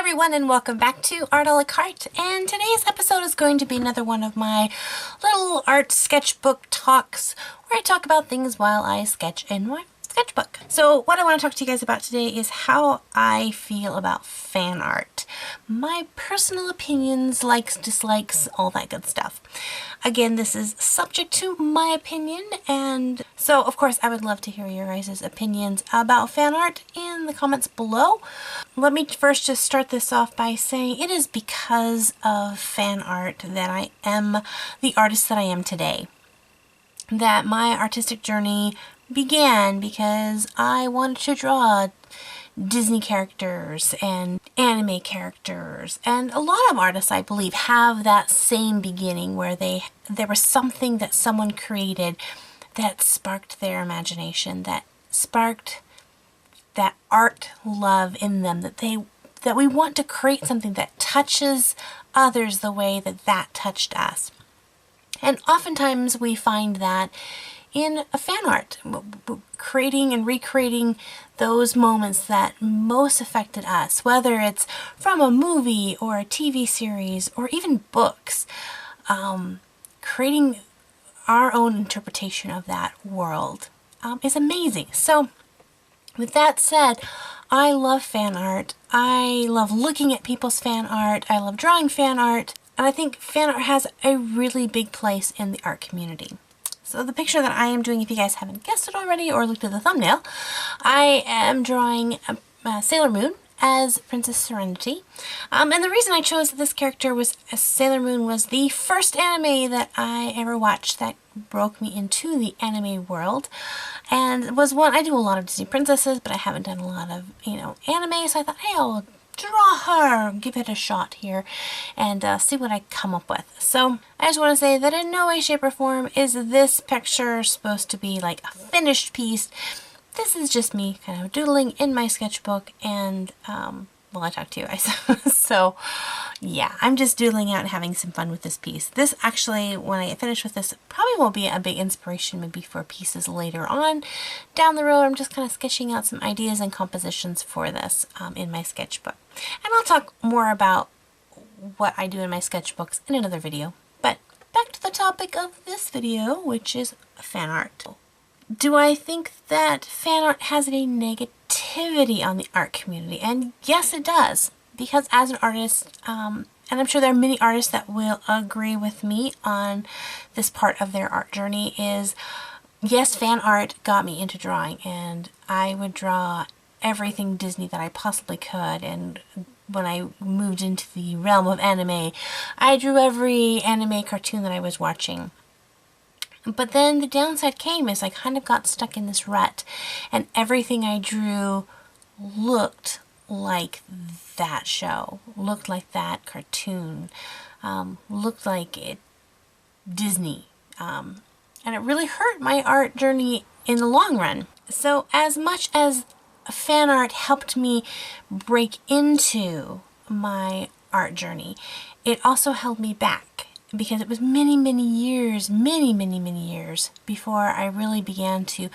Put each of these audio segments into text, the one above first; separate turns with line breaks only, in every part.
everyone, and welcome back to Art a la Carte. And today's episode is going to be another one of my little art sketchbook talks where I talk about things while I sketch in my sketchbook. So what I want to talk to you guys about today is how I feel about fan art. My personal opinions, likes, dislikes, all that good stuff. Again, this is subject to my opinion, and so of course I would love to hear your guys' opinions about fan art in the comments below. Let me first just start this off by saying it is because of fan art that I am the artist that I am today. That my artistic journey began because I wanted to draw Disney characters and anime characters, and a lot of artists, I believe, have that same beginning where there was something that someone created that sparked their imagination, that sparked that art love in them, that we want to create something that touches others the way that touched us. And oftentimes we find that in a fan art, creating and recreating those moments that most affected us, whether it's from a movie or a TV series or even books, creating our own interpretation of that world is amazing. So with that said, I love fan art. I love looking at people's fan art. I love drawing fan art. And I think fan art has a really big place in the art community. So the picture that I am doing, if you guys haven't guessed it already or looked at the thumbnail, I am drawing Sailor Moon as Princess Serenity. And the reason I chose this character was Sailor Moon was the first anime that I ever watched that broke me into the anime world. And was one, I do a lot of Disney princesses, but I haven't done a lot of, anime, so I thought, hey, I'll draw her, give it a shot here, and see what I come up with. So I just want to say that in no way, shape, or form is this picture supposed to be like a finished piece. This is just me kind of doodling in my sketchbook, and well, I talk to you guys. So yeah, I'm just doodling out and having some fun with this piece. This actually, when I get finished with this, probably will be a big inspiration maybe for pieces later on down the road. I'm just kind of sketching out some ideas and compositions for this in my sketchbook. And I'll talk more about what I do in my sketchbooks in another video. But back to the topic of this video, which is fan art. Do I think that fan art has any negativity on the art community? And yes, it does. Because as an artist, and I'm sure there are many artists that will agree with me on this part of their art journey, is yes, fan art got me into drawing, and I would draw everything Disney that I possibly could. And when I moved into the realm of anime, I drew every anime cartoon that I was watching. But then the downside came is I kind of got stuck in this rut, and everything I drew looked like that show, looked like that cartoon, looked like Disney. And it really hurt my art journey in the long run. So as much as fan art helped me break into my art journey, it also held me back. Because it was many years before I really began to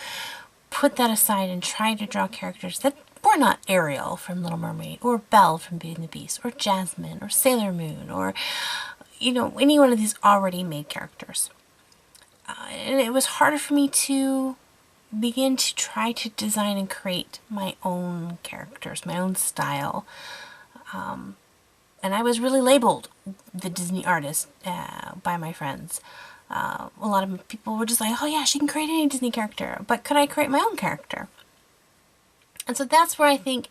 put that aside and try to draw characters that were not Ariel from Little Mermaid, or Belle from Beauty and the Beast, or Jasmine, or Sailor Moon, or, any one of these already made characters. And it was harder for me to begin to try to design and create my own characters, my own style. And I was really labeled the Disney artist by my friends. A lot of people were just like, oh yeah, she can create any Disney character, but could I create my own character? And so that's where I think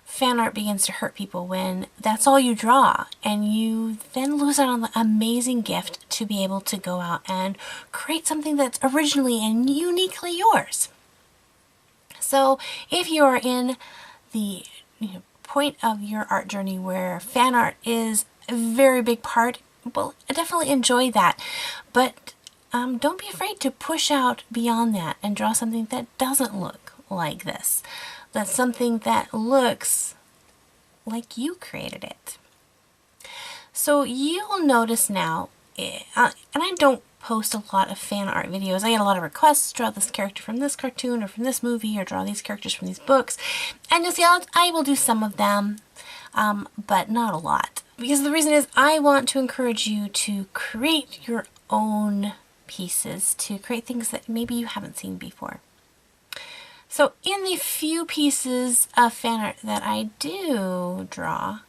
fan art begins to hurt people, when that's all you draw, and you then lose out on the amazing gift to be able to go out and create something that's originally and uniquely yours. So if you are in the point of your art journey where fan art is a very big part, well, definitely enjoy that, but don't be afraid to push out beyond that and draw something that doesn't look like this. That's something that looks like you created it. So you will notice now, and I don't post a lot of fan art videos. I get a lot of requests, draw this character from this cartoon or from this movie, or draw these characters from these books. And you'll see I will do some of them. but not a lot. Because the reason is I want to encourage you to create your own pieces, to create things that maybe you haven't seen before. So in the few pieces of fan art that I do draw,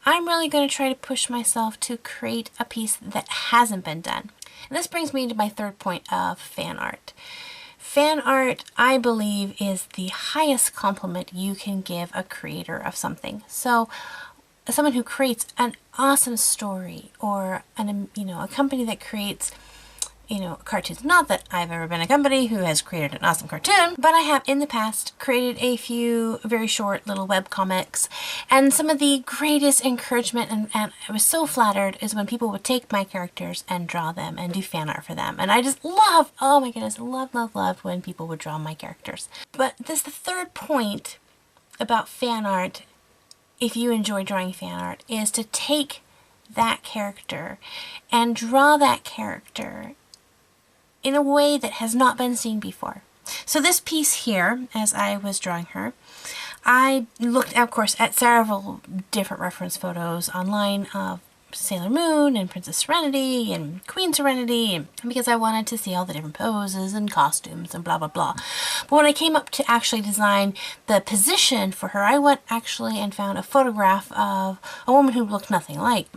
I'm really going to try to push myself to create a piece that hasn't been done. And this brings me to my third point of fan art. Fan art, I believe, is the highest compliment you can give a creator of something. So someone who creates an awesome story, or a company that creates cartoons. Not that I've ever been a company who has created an awesome cartoon, but I have in the past created a few very short little web comics, and some of the greatest encouragement, and I was so flattered, is when people would take my characters and draw them and do fan art for them. And I just love, oh my goodness, love when people would draw my characters. But this, the third point about fan art, if you enjoy drawing fan art, is to take that character and draw that character in a way that has not been seen before. So this piece here, as I was drawing her, I looked, of course, at several different reference photos online of Sailor Moon and Princess Serenity and Queen Serenity, and because I wanted to see all the different poses and costumes and blah blah blah. But when I came up to actually design the position for her, I went actually and found a photograph of a woman who looked nothing like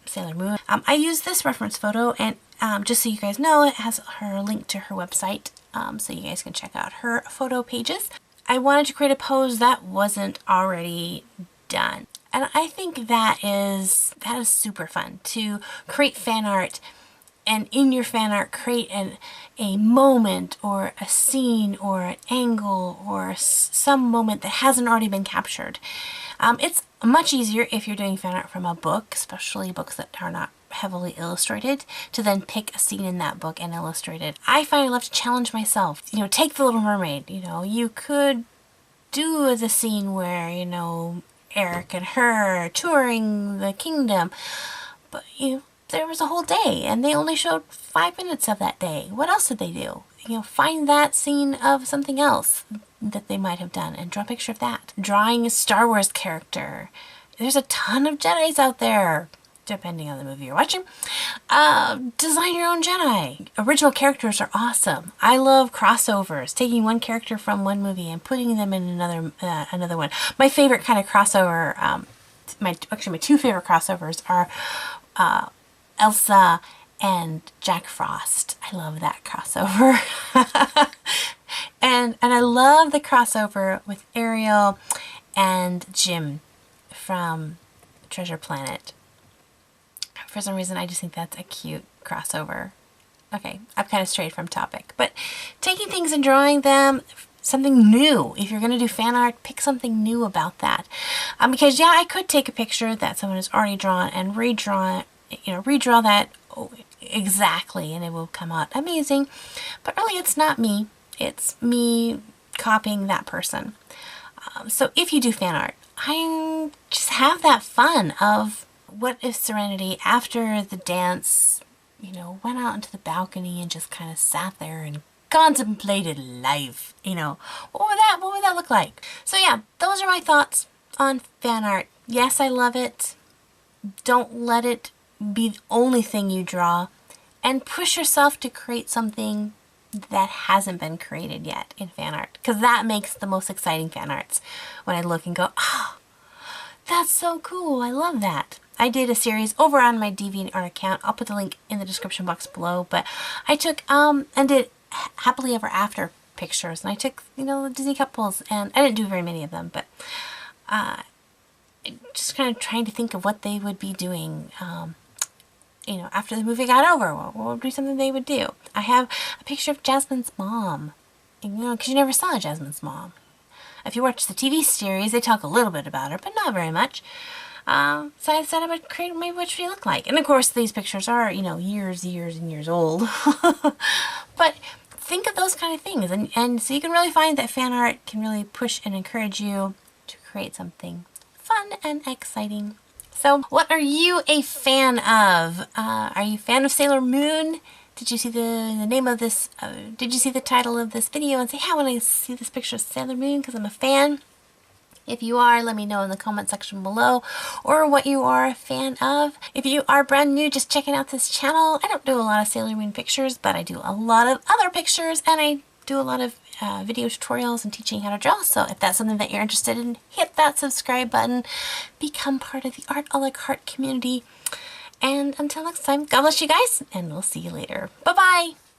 Sailor Moon. I used this reference photo, and just so you guys know, it has her link to her website, so you guys can check out her photo pages. I wanted to create a pose that wasn't already done. And I think that is super fun, to create fan art, and in your fan art create a moment or a scene or an angle or some moment that hasn't already been captured. It's much easier if you're doing fan art from a book, especially books that are not heavily illustrated, to then pick a scene in that book and illustrate it. I find I love to challenge myself. Take The Little Mermaid. You could do the scene where, Eric and her are touring the kingdom, but there was a whole day and they only showed 5 minutes of that day. What else did they do? Find that scene of something else that they might have done and draw a picture of that. Drawing a Star Wars character. There's a ton of Jedis out there, depending on the movie you're watching. Design your own Jedi. Original characters are awesome. I love crossovers, taking one character from one movie and putting them in another one. My favorite kind of crossover, my two favorite crossovers are Elsa and Jack Frost. I love that crossover. and I love the crossover with Ariel and Jim from Treasure Planet. For some reason, I just think that's a cute crossover. Okay, I've kind of strayed from topic. But taking things and drawing them, something new. If you're going to do fan art, pick something new about that. Because, yeah, I could take a picture that someone has already drawn and redraw that exactly, and it will come out amazing. But really, it's not me. It's me copying that person. So if you do fan art, I just have that fun of, what if Serenity, after the dance, went out into the balcony and just kind of sat there and contemplated life? What would that look like? So yeah, those are my thoughts on fan art. Yes, I love it. Don't let it be the only thing you draw, and push yourself to create something that hasn't been created yet in fan art, because that makes the most exciting fan arts. When I look and go, oh, that's so cool, I love that. I did a series over on my DeviantArt account. I'll put the link in the description box below. But I took and did happily ever after pictures, and I took the Disney couples, and I didn't do very many of them, but just kind of trying to think of what they would be doing. After the movie got over, what would be something they would do? I have a picture of Jasmine's mom, because you never saw Jasmine's mom. If you watch the TV series, they talk a little bit about her, but not very much. So I said I would create maybe what she looked like. And of course, these pictures are, years and years old. But think of those kind of things. And so you can really find that fan art can really push and encourage you to create something fun and exciting. So what are you a fan of? Are you a fan of Sailor Moon? Did you see the name of this? Did you see the title of this video and say, hey, I want to see this picture of Sailor Moon because I'm a fan? If you are, let me know in the comment section below, or what you are a fan of. If you are brand new, just checking out this channel, I don't do a lot of Sailor Moon pictures, but I do a lot of other pictures, and I do a lot of video tutorials and teaching how to draw. So if that's something that you're interested in, hit that subscribe button, become part of the Art a la Carte community. And until next time, God bless you guys, and we'll see you later. Bye-bye!